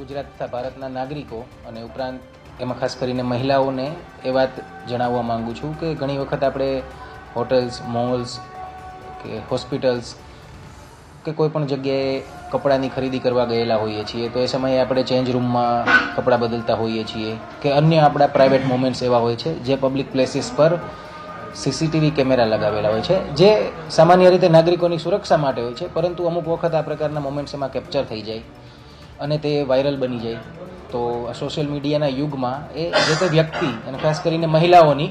ગુજરાત તથા ભારતના નાગરિકો અને ઉપરાંત એમાં ખાસ કરીને મહિલાઓને એ વાત જણાવવા માંગુ છું કે ઘણી વખત આપણે હોટલ્સ, મોલ્સ કે હોસ્પિટલ્સ કે કોઈ પણ જગ્યાએ કપડાની ખરીદી કરવા ગયેલા હોઈએ છીએ તો એ સમયે આપણે ચેન્જ રૂમમાં કપડાં બદલતા હોઈએ છીએ કે અન્ય આપણા પ્રાઇવેટ મોમેન્ટ્સ એવા હોય છે જે પબ્લિક પ્લેસીસ પર સીસીટીવી કેમેરા લગાવેલા હોય છે જે સામાન્ય રીતે નાગરિકોની સુરક્ષા માટે હોય છે, પરંતુ અમુક વખત આ પ્રકારના મોમેન્ટ્સ એમાં કેપ્ચર થઈ જાય અને તે વાયરલ બની જાય તો સોશિયલ મીડિયાના યુગમાં એ જે તે વ્યક્તિ અને ખાસ કરીને મહિલાઓની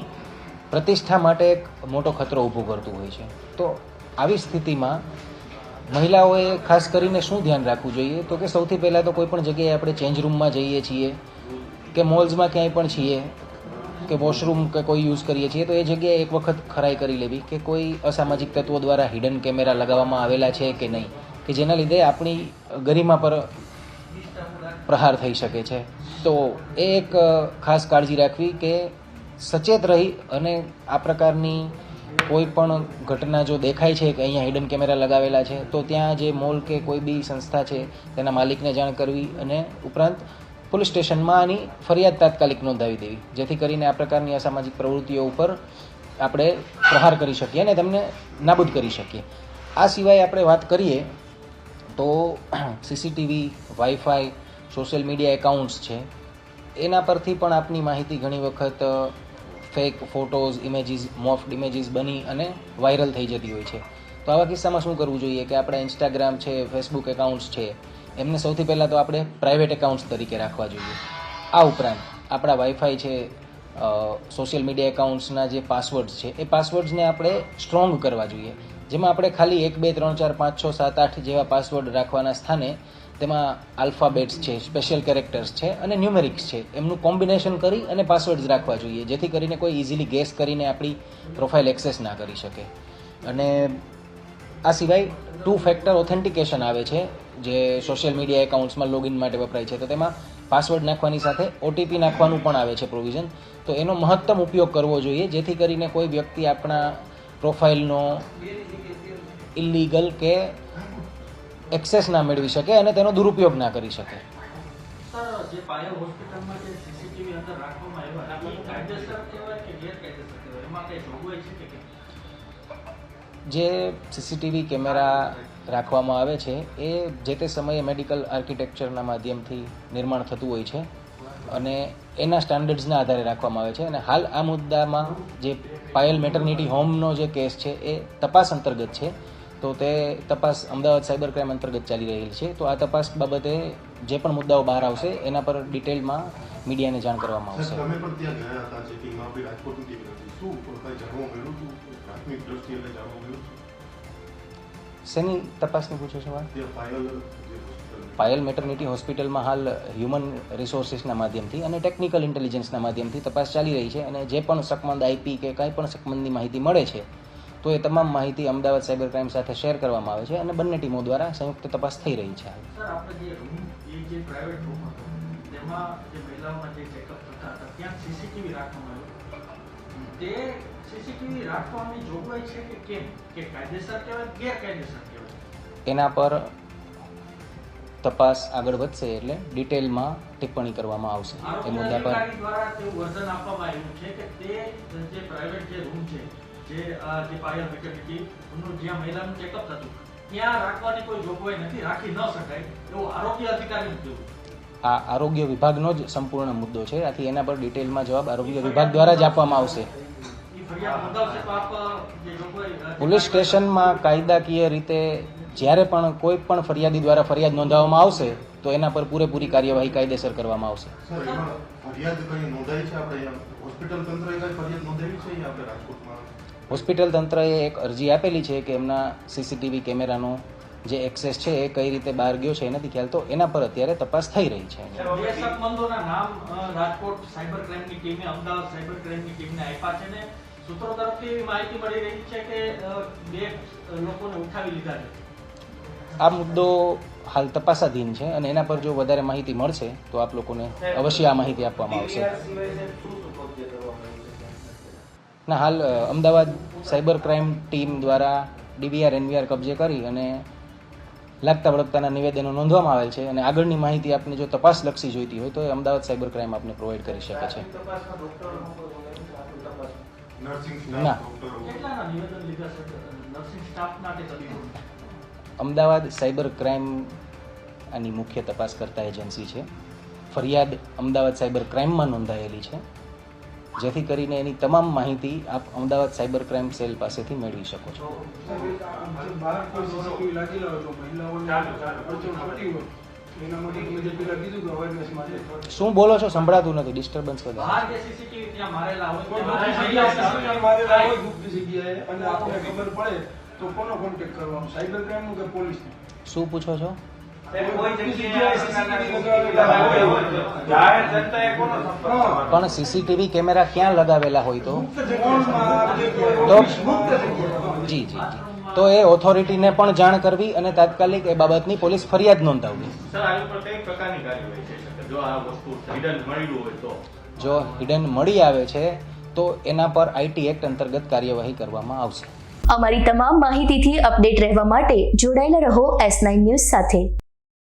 પ્રતિષ્ઠા માટે એક મોટો ખતરો ઊભો કરતું હોય છે. તો આવી સ્થિતિમાં મહિલાઓએ ખાસ કરીને શું ધ્યાન રાખવું જોઈએ તો કે સૌથી પહેલાં તો કોઈ પણ જગ્યાએ આપણે ચેન્જ રૂમમાં જઈએ છીએ કે મોલ્સમાં ક્યાંય પણ છીએ કે વોશરૂમ કે કોઈ યુઝ કરીએ છીએ તો એ જગ્યાએ એક વખત ખરાઈ કરી લેવી કે કોઈ અસામાજિક તત્વો દ્વારા હિડન કેમેરા લગાવવામાં આવેલા છે કે નહીં, કે જેના લીધે આપણી ગરિમા પર પ્રહાર થઈ શકે છે. તો એ એક ખાસ કાળજી રાખવી કે સચેત રહી અને આ પ્રકારની કોઈ પણ ઘટના જો દેખાય છે કે અહીંયા હિડન કેમેરા લગાવેલા છે તો ત્યાં જે મોલ કે કોઈ બી સંસ્થા છે તેના માલિકને જાણ કરવી અને ઉપરાંત પોલીસ સ્ટેશનમાં આની ફરિયાદ તાત્કાલિક નોંધાવી દેવી, જેથી કરીને આ પ્રકારની અસામાજિક પ્રવૃત્તિઓ ઉપર આપણે પ્રહાર કરી શકીએ અને તેમને નાબૂદ કરી શકીએ. આ સિવાય આપણે વાત કરીએ તો CCTV, wifi, social media accounts છે એના પરથી પણ આપની માહિતી ઘણી વખત ફેક ફોટોઝ, ઇમેજીસ, મોફ્ડ ઇમેજીસ બની અને વાયરલ થઈ જતી હોય છે. તો આવા કિસ્સામાં શું કરવું જોઈએ કે આપણે ઇન્સ્ટાગ્રામ છે, ફેસબુક એકાઉન્ટ્સ છે એમને સૌથી પહેલાં તો આપણે પ્રાઇવેટ એકાઉન્ટ્સ તરીકે રાખવા જોઈએ. આ ઉપરાંત આપણા વાઈફાઈ છે, સોશિયલ મીડિયા એકાઉન્ટ્સના જે પાસવર્ડ્સ છે એ પાસવર્ડ્સને આપણે સ્ટ્રોંગ કરવા જોઈએ, જેમાં આપણે ખાલી 1, 2, 3, 4, 5, 6, 7, 8 જેવા પાસવર્ડ રાખવાના સ્થાને તેમાં આલ્ફાબેટ્સ છે, સ્પેશિયલ કેરેક્ટર્સ છે અને ન્યુમેરિક્સ છે એમનું કોમ્બિનેશન કરી અને પાસવર્ડ્સ રાખવા જોઈએ, જેથી કરીને કોઈ ઇઝીલી ગેસ કરીને આપણી પ્રોફાઇલ એક્સેસ ના કરી શકે. અને આ સિવાય 2 ફેક્ટર ઓથેન્ટિકેશન આવે છે જે સોશિયલ મીડિયા એકાઉન્ટ્સમાં લોગિન માટે વપરાય છે, તો તેમાં પાસવર્ડ નાખવાની સાથે ઓટીપી નાખવાનું પણ આવે છે પ્રોવિઝન. તો એનો મહત્તમ ઉપયોગ કરવો જોઈએ જેથી કરીને કોઈ વ્યક્તિ આપણા પ્રોફાઇલનો ઇલીગલ કે એક્સેસ ના મેળવી શકે અને તેનો દુરુપયોગ ના કરી શકે. સર, જે પાયલ હોસ્પિટલમાં જે સીસીટીવી અંદર રાખવામાં આવ્યા એ કાયદેસર કહેવાય કે ગેરકાયદેસર કહેવાય, એમાં કઈ જોગવાઈ છે કે જે સીસીટીવી કેમેરા રાખવામાં આવે છે એ જે તે સમયે મેડિકલ આર્કિટેક્ચરના માધ્યમથી નિર્માણ થતું હોય છે અને એના સ્ટાન્ડર્ડ્સના આધારે રાખવામાં આવે છે. અને હાલ આ મુદ્દામાં જે પાયલ મેટર્નિટી હોમનો જે કેસ છે એ તપાસ અંતર્ગત છે, તો તે તપાસ અમદાવાદ સાયબર ક્રાઇમ અંતર્ગત ચાલી રહેલી છે. તો આ તપાસ બાબતે જે પણ મુદ્દાઓ બહાર આવશે એના પર ડિટેલમાં મીડિયાને જાણ કરવામાં આવશે. તમે પણ ત્યાં ગયા હતા ચેકિંગમાં, આપણી રાજકોટની ટીમ હતી, શું કંઈ જાણવા મળ્યું હતું? પ્રાથમિક દ્રષ્ટિએ કંઈ જાણવા મળ્યું? શેની તપાસની પૂછો છો? ત્યાં પાયલ મેટર્નિટી હોસ્પિટલમાં હાલ હ્યુમન રિસોર્સિસના માધ્યમથી અને ટેકનિકલ ઇન્ટેલિજન્સના માધ્યમથી તપાસ ચાલી રહી છે અને જે પણ શકમંદ આઈપી કે કંઈ પણ શકમંદની માહિતી મળે છે તો એ તમામ માહિતી અમદાવાદ સાયબર ક્રાઇમ સાથે શેર કરવામાં આવે છે અને બંને ટીમો દ્વારા સંયુક્ત તપાસ થઈ રહી છે. સર, આપણે જે રૂમ જે પ્રાઇવેટ રૂમ હતો તેમાં જે મહિલાઓના જે ચેકઅપ થતા હતા ત્યાં સીસીટીવી રાખવામાં આવ્યું, તે સીસીટીવી રાખવાની જોગવાઈ છે કે કેમ, કે કાયદેસર કહેવાય ગેરકાયદેસર કહેવાય? એના પર તપાસ આગળ વધશે એટલે ડિટેલમાં ટિપ્પણી કરવામાં આવશે એ મુદ્દા પર. આરોગ્ય દ્વારા તેવું વર્ઝન આપવામાં આવ્યું છે કે તે જે પ્રાઇવેટ જે રૂમ છે જે પાયલ મેટર્નિટીનું જ્યાં મહિલાનું ચેકઅપ થતું ત્યાં રાખવાની કોઈ જોગવાઈ નથી, રાખી ન શકાય એવું આરોગ્ય અધિકારીનું કહેવું. આ આરોગ્ય વિભાગનો જ સંપૂર્ણ મુદ્દો છે, આથી એના પર ડિટેલમાં જવાબ આરોગ્ય વિભાગ દ્વારા જ આપવામાં આવશે. પોલીસ સ્ટેશનમાં કાયદાકીય રીતે જ્યારે પણ કોઈ પણ ફરિયાદી દ્વારા ફરિયાદ નોંધાવવામાં આવશે તો એના પર પૂરેપૂરી કાર્યવાહી કાયદેસર કરવામાં આવશે. સર, એમાં ફરિયાદ કઈ નોંધાઈ છે? આપણે હોસ્પિટલ તંત્રએ કઈ ફરિયાદ નોંધાવી છે આપણે રાજકોટમાં? હોસ્પિટલ તંત્રએ એક અરજી આપેલી છે કે એમના સીસીટીવી કેમેરાનો જે એક્સેસ છે એ કઈ રીતે બહાર ગયો છે એ નથી ખ્યાલ, તો એના પર અત્યારે તપાસ થઈ રહી છે. બે શકમંદોના નામ રાજકોટ સાયબર ક્રાઇમની ટીમે, અમદાવાદ સાયબર ક્રાઇમની ટીમને આપ્યા છે ને સૂત્રો તરફથી એવી માહિતી મળી રહી છે કે 2 લોકોને ઉઠાવી લીધા છે. આ મુદ્દો હાલ તપાસાધીન છે અને એના પર જો વધારે માહિતી મળશે તો આપ લોકોને અવશ્ય આ માહિતી આપવામાં આવશે. ના, હાલ અમદાવાદ સાયબર ક્રાઇમ ટીમ દ્વારા ડીવીઆર એનવીઆર કબજે કરી અને લાગતા વળગતાના નિવેદનો નોંધવામાં આવેલ છે અને આગળની માહિતી આપને જો તપાસલક્ષી જોઈતી હોય તો એ અમદાવાદ સાયબર ક્રાઇમ આપને પ્રોવાઈડ કરી શકે છે. તપાસમાં ડોક્ટરોનો કોઈ રોલ નથી, આપણી તપાસ નર્સિંગ ના. સ્ટાફ ડોક્ટરો કેટલાના નિવેદન લીધા છે નર્સિંગ સ્ટાફના કે તબીબોના? અમદાવાદ સાયબર ક્રાઇમ આની મુખ્ય તપાસ કરતા એજન્સી છે. ફરિયાદ અમદાવાદ સાયબર ક્રાઇમમાં નોંધાયેલી છે, જેથી કરીને એની તમામ માહિતી આપ અમદાવાદ સાયબર ક્રાઇમ સેલ પાસેથી મેળવી શકો છો. બહાર કોઈ સીસીટીવી લાગેલા હોય તો મહિલાઓને અડચણ પડતી હોય એના માટે મેં પેલા કીધું કે અવેરનેસ માટે શું બોલો છો? સંભળાતું નથી, ડિસ્ટર્બન્સ વધારે. બહાર જે સીસીટીવી ત્યાં મારેલા હોય કોઈ ત્યાં ગુપ્ત જગ્યાએ મારેલા હોય ગુપ્ત જગ્યાએ અને આપણને ખબર પડે તો કોનો કોન્ટેક્ટ કરવાનો, સાયબર ક્રાઇમનું કે પોલીસનું? શું પૂછો છો? પણ સીસીટીવી કેમેરા ક્યાં લગાવેલા હોય તો જી જી તો એ ઓથોરિટીને પણ જાણ કરવી અને તાત્કાલિક એ બાબતની પોલીસ ફરિયાદ નોંધાવવી. સર આની પર કઈ પ્રકારની કાર્યવાહી છે જો આ વસ્તુ હિડન મળ્યું હોય તો? જો હિડન મળી આવે છે તો એના પર આઈટી એક્ટ અંતર્ગત કાર્યવાહી કરવામાં આવશે. અમારી તમામ માહિતીથી અપડેટ રહેવા માટે જોડાયેલા રહો S9 ન્યૂઝ સાથે.